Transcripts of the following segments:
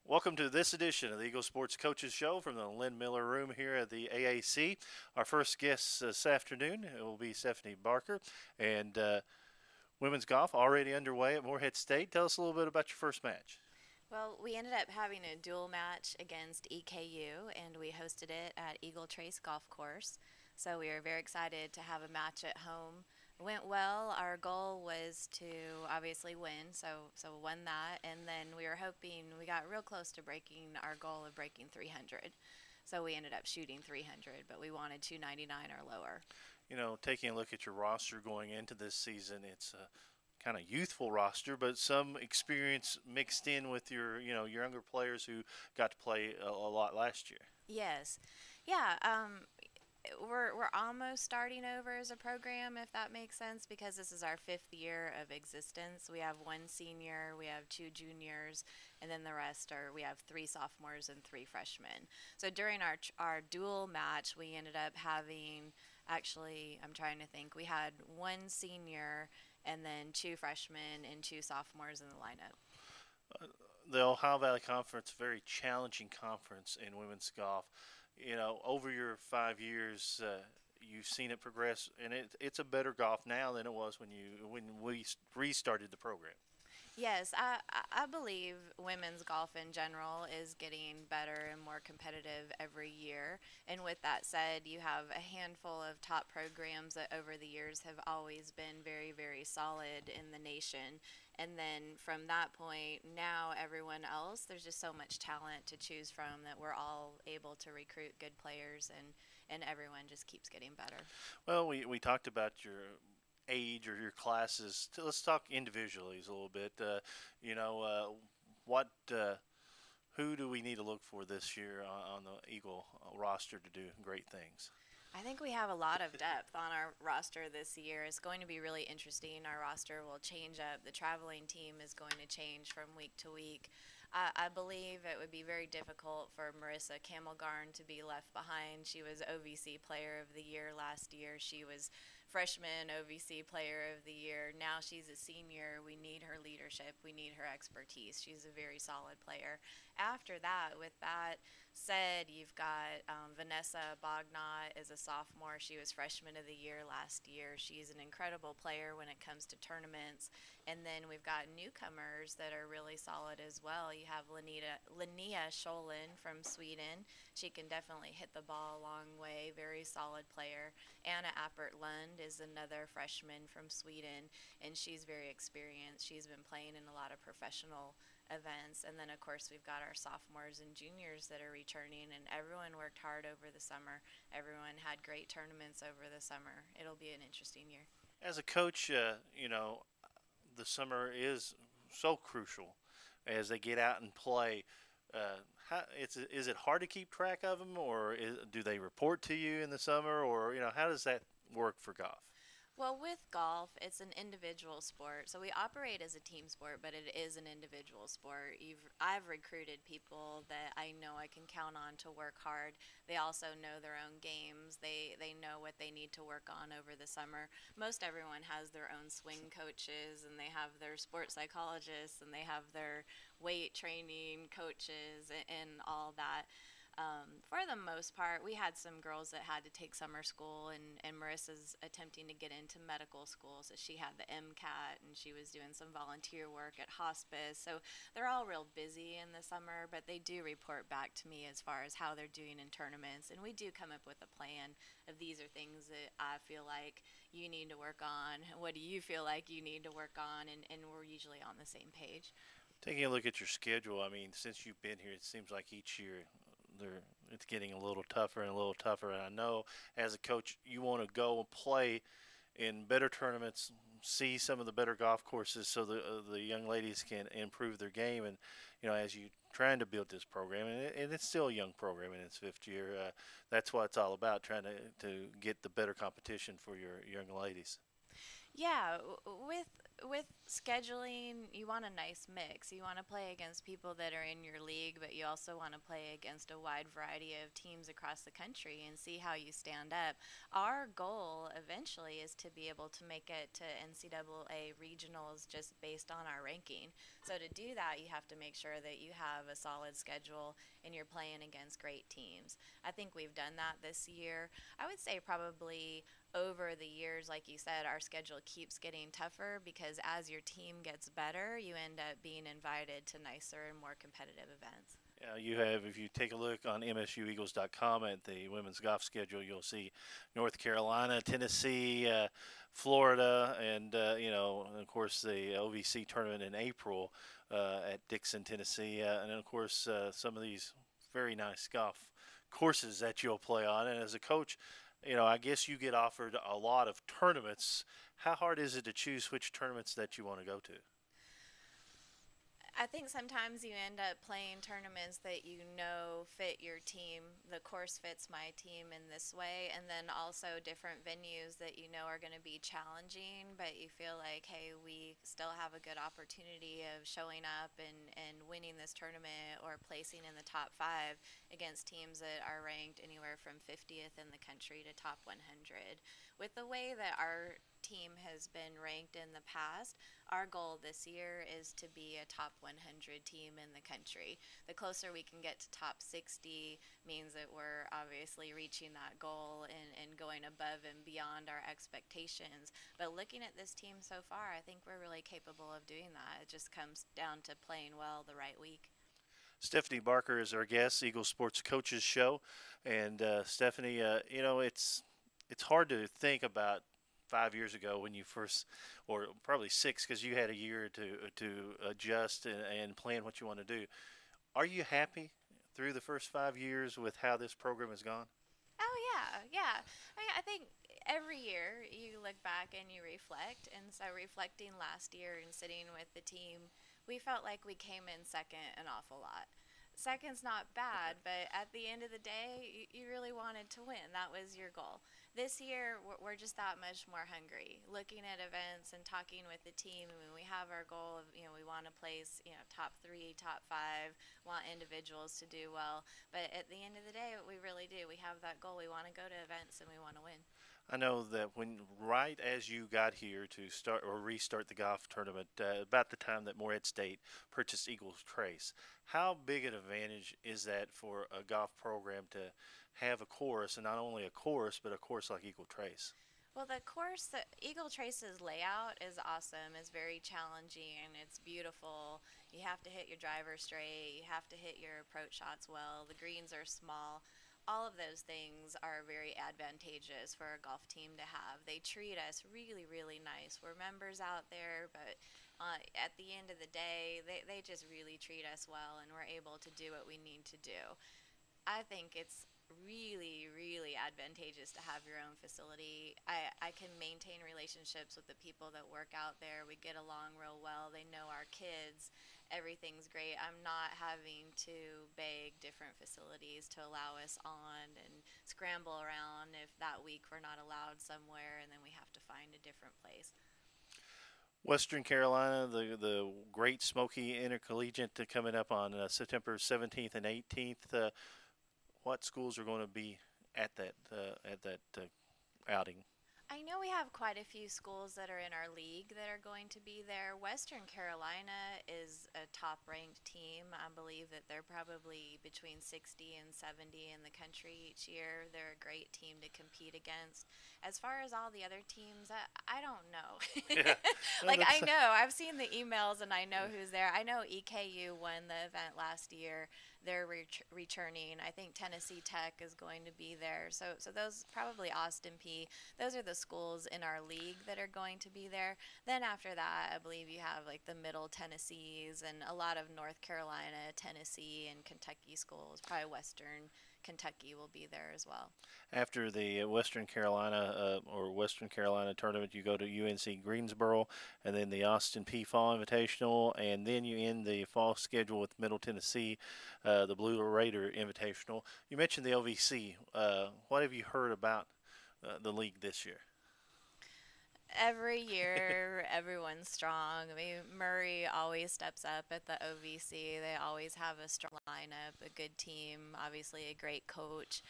Welcome to this edition of the Eagle Sports Coaches Show from the Lynn Miller Room here at the AAC. Our first guest this afternoon will be Stephanie Barker, and women's golf already underway at Morehead State. Tell us a little bit about your first match. Well, we ended up having a dual match against EKU, and we hosted it at Eagle Trace Golf Course. So we were very excited to have a match at home. It went well. Our goal was to obviously win, so we won that, and then we were hoping we got real close to breaking our goal of breaking 300. So we ended up shooting 300, but we wanted 299 or lower. You know, taking a look at your roster going into this season, it's a kind of youthful roster, but some experience mixed in with your younger players who got to play a lot last year. Yes. Yeah, we're almost starting over as a program, if that makes sense, because this is our fifth year of existence. We have one senior, we have two juniors, and then the rest are we have three sophomores and three freshmen. So during our dual match, we ended up having actually, I'm trying to think, we had one senior and then two freshmen and two sophomores in the lineup. The Ohio Valley Conference, very challenging conference in women's golf. You know, over your 5 years, you've seen it progress, and it's a better golf now than it was when we restarted the program. Yes, I believe women's golf in general is getting better and more competitive every year. And with that said, you have a handful of top programs that over the years have always been very, very solid in the nation. And then from that point, now everyone else, there's just so much talent to choose from that we're all able to recruit good players and everyone just keeps getting better. Well, we talked about your age or your classes. Let's talk individually a little bit. You know, what who do we need to look for this year on the Eagle roster to do great things? I think we have a lot of depth on our roster this year. It's going to be really interesting. Our roster will change up. The traveling team is going to change from week to week. I believe it would be very difficult for Marissa Camelgarn to be left behind. She was OVC Player of the Year last year. She was Freshman OVC Player of the Year. Now she's a senior. We need her leadership. We need her expertise. She's a very solid player. After that, with that said, you've got Vanessa Bognot is a sophomore. She was Freshman of the Year last year. She's an incredible player when it comes to tournaments. And then we've got newcomers that are really solid as well. You have Linnea Scholin from Sweden. She can definitely hit the ball a long way. Very solid player. Anna Appert Lund is another freshman from Sweden, and she's very experienced. She's been playing in a lot of professional events. And then, of course, we've got our sophomores and juniors that are returning, and everyone worked hard over the summer. Everyone had great tournaments over the summer. It'll be an interesting year. As a coach, the summer is so crucial as they get out and play. Is it hard to keep track of them, or do they report to you in the summer, or how does that work for golf? Well, with golf, it's an individual sport. So we operate as a team sport, but it is an individual sport. I've recruited people that I know I can count on to work hard. They also know their own games. They know what they need to work on over the summer. Most everyone has their own swing coaches, and they have their sports psychologists, and they have their weight training coaches and all that. For the most part, we had some girls that had to take summer school, and Marissa's attempting to get into medical school, so she had the MCAT, and she was doing some volunteer work at hospice. So they're all real busy in the summer, but they do report back to me as far as how they're doing in tournaments, and we do come up with a plan of these are things that I feel like you need to work on. What do you feel like you need to work on? And we're usually on the same page. Taking a look at your schedule, I mean, since you've been here, it seems like each year it's getting a little tougher and a little tougher. And I know as a coach, you want to go and play in better tournaments, see some of the better golf courses, so the young ladies can improve their game. And as you trying to build this program, and it's still a young program in its fifth year, that's what it's all about, trying to get the better competition for your young ladies. Yeah, with scheduling, you want a nice mix. You want to play against people that are in your league, but you also want to play against a wide variety of teams across the country and see how you stand up. Our goal eventually is to be able to make it to NCAA regionals just based on our ranking. So to do that, you have to make sure that you have a solid schedule and you're playing against great teams. I think we've done that this year. I would say probably over the years, like you said, our schedule keeps getting tougher because as your team gets better, you end up being invited to nicer and more competitive events. You have, if you take a look on MSUEagles.com at the women's golf schedule, you'll see North Carolina, Tennessee, Florida, and of course the OVC tournament in April at Dixon, Tennessee, and then of course some of these very nice golf courses that you'll play on. And as a coach, I guess you get offered a lot of tournaments. How hard is it to choose which tournaments that you want to go to? I think sometimes you end up playing tournaments that you know fit your team. The course fits my team in this way, and then also different venues that you know are going to be challenging, but you feel like, hey, we still have a good opportunity of showing up and winning this tournament or placing in the top five against teams that are ranked anywhere from 50th in the country to top 100. With the way that our team has been ranked in the past, our goal this year is to be a top 100 team in the country. The closer we can get to top 60 means that we're obviously reaching that goal and going above and beyond our expectations. But looking at this team so far, I think we're really capable of doing that. It just comes down to playing well the right week. Stephanie Barker is our guest, Eagle Sports Coaches Show, and Stephanie, it's hard to think about 5 years ago when you first, or probably six, because you had a year to adjust and plan what you want to do. Are you happy through the first 5 years with how this program has gone? Oh yeah, yeah. I think every year you look back and you reflect, and so reflecting last year and sitting with the team, we felt like we came in second an awful lot. Second's not Okay. bad, but at the end of the day, you really wanted to win. That was your goal. This year, we're just that much more hungry. Looking at events and talking with the team, I mean, we have our goal of, we want to place, top three, top five, want individuals to do well. But at the end of the day, we really do. We have that goal. We want to go to events and we want to win. I know that when right as you got here to start or restart the golf tournament, about the time that Morehead State purchased Eagles Trace, how big an advantage is that for a golf program to have a course, and not only a course, but a course like Eagle Trace? Well, the course, the Eagle Trace's layout is awesome. It's very challenging. It's beautiful. You have to hit your driver straight. You have to hit your approach shots well. The greens are small. All of those things are very advantageous for a golf team to have. They treat us really, really nice. We're members out there, but at the end of the day, they just really treat us well, and we're able to do what we need to do. I think it's really, really advantageous to have your own facility. I can maintain relationships with the people that work out there. We get along real well. They know our kids. Everything's great. I'm not having to beg different facilities to allow us on and scramble around if that week we're not allowed somewhere and then we have to find a different place. Western Carolina, the Great Smoky Intercollegiate coming up on September 17th and 18th. What schools are going to be at that outing? I know we have quite a few schools that are in our league that are going to be there. Western Carolina is a top ranked team. I believe that they're probably between 60 and 70 in the country each year. They're a great team to compete against. As far as all the other teams, I don't know. Yeah, no, Like, I that's know, I've seen the emails and I know who's there. I know EKU won the event last year. They're returning. I think Tennessee Tech is going to be there. So those probably Austin P. Those are the schools in our league that are going to be there. Then after that, I believe you have like the Middle Tennessees and a lot of North Carolina, Tennessee, and Kentucky schools. Probably Western Kentucky will be there as well. after the Western Carolina tournament. You go to UNC Greensboro, and then the Austin P Fall Invitational, and then you end the fall schedule with Middle Tennessee, the Blue Raider Invitational. You mentioned the OVC. What have you heard about the league this year? Every year, everyone's strong. I mean, Murray always steps up at the OVC. They always have a strong lineup, a good team, obviously a great coach.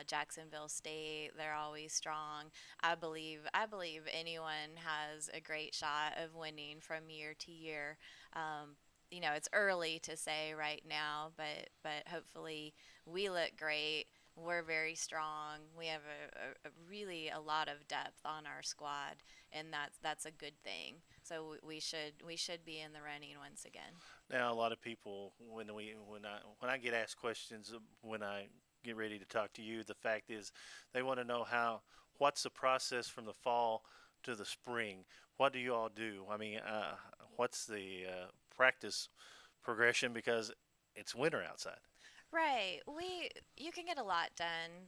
Jacksonville State, they're always strong. I believe anyone has a great shot of winning from year to year. It's early to say right now, but hopefully we look great. We're very strong. We have a really a lot of depth on our squad, and that's a good thing. So we should be in the running once again. Now, a lot of people, when I get asked questions when I get ready to talk to you, the fact is they want to know what's the process from the fall to the spring. What do you all do? I mean, what's the practice progression because it's winter outside. Right. You can get a lot done.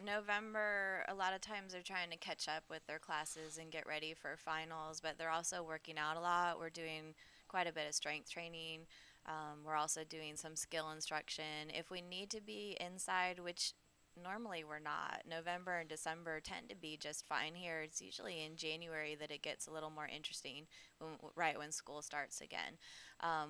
November, a lot of times they're trying to catch up with their classes and get ready for finals, but they're also working out a lot. We're doing quite a bit of strength training. We're also doing some skill instruction. If we need to be inside, which normally we're not, November and December tend to be just fine here. It's usually in January that it gets a little more interesting, right when school starts again.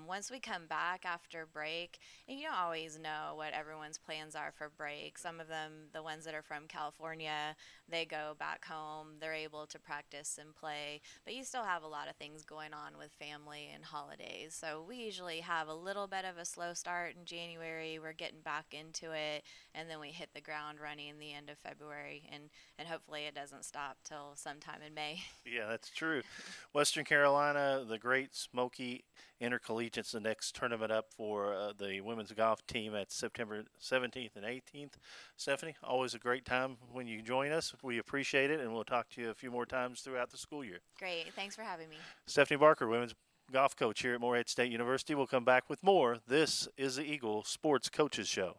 Once we come back after break, and you don't always know what everyone's plans are for break. Some of them, the ones that are from California, they go back home. They're able to practice and play, but you still have a lot of things going on with family and holidays. So we usually have a little bit of a slow start in January. We're getting back into it, and then we hit the ground running the end of February, and hopefully it doesn't stop till sometime in May. Yeah, that's true. Western Carolina, the Great Smoky Intercollegiate's the next tournament up for the women's golf team at September 17th and 18th. Stephanie, always a great time when you join us. We appreciate it, and we'll talk to you a few more times throughout the school year. Great. Thanks for having me. Stephanie Barker, women's golf coach here at Morehead State University. We'll come back with more. This is the Eagle Sports Coaches Show.